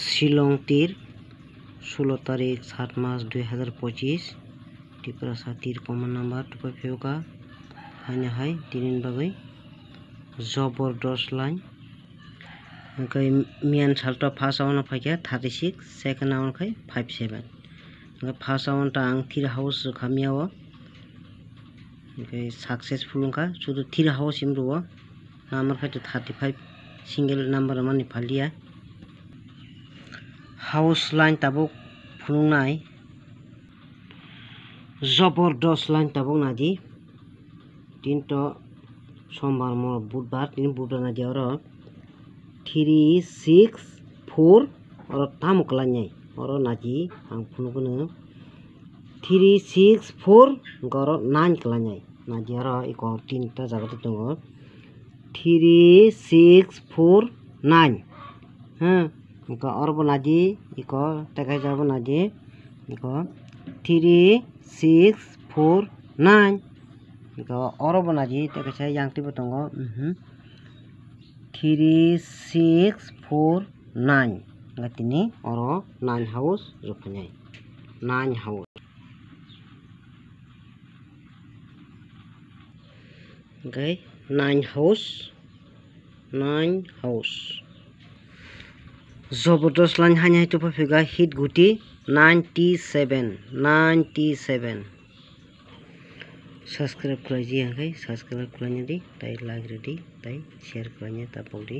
शिलं তীর 16 তারিখ 7 মাস 2025 ত্রিপুরা সাতির কমন নাম্বার টুপা ফেউকা হাইনা হাই তিনিন बागै जबरदस्त लाइन ओमफ्राय मियान साल्टा फार्स्ट आवनो फाइका 36 सेकेंड आवनो खाय 57 ओमफ्राय फार्स्ट आवनो ता आं थिर हाउस खामियाव ओमफ्राय सक्सेसफुल ओंखा शुद्ध थिर हाउस इमरुवा नाम्बार खाय 35 सिंगल नंबर माने फालिया हाउस लाइन ताबो फुलुंनाय जबरदस्त लाइन ताबो नादी तीन तो सोमवार मो बुधवार तीन बुधवार नादी और 3 6 4 और तामुकलान्याय और नादी आं फुनुगोनो 3 6 4 गरो 9 कलान्याय नादी और इको तीन ता जागाते दंगो 3 6 4 9 हां इको और बनादी इको तकाय जाबो नादी इको 3 6 4 9 इको और बनादी तकाय यांगति बतंगो 3 6 4 9 गतिनि और 9 हाउस रुपनाय 9 हाउस ओके 9 हाउस जबरदस्त लाइन हानि तो फैगा हिट गुटी 97 सब्सक्राइब खालामजी आंखै सब्सक्राइब खालामनी दी ताई लाइक रेडी ताई शेयर खालामनी तापौदी।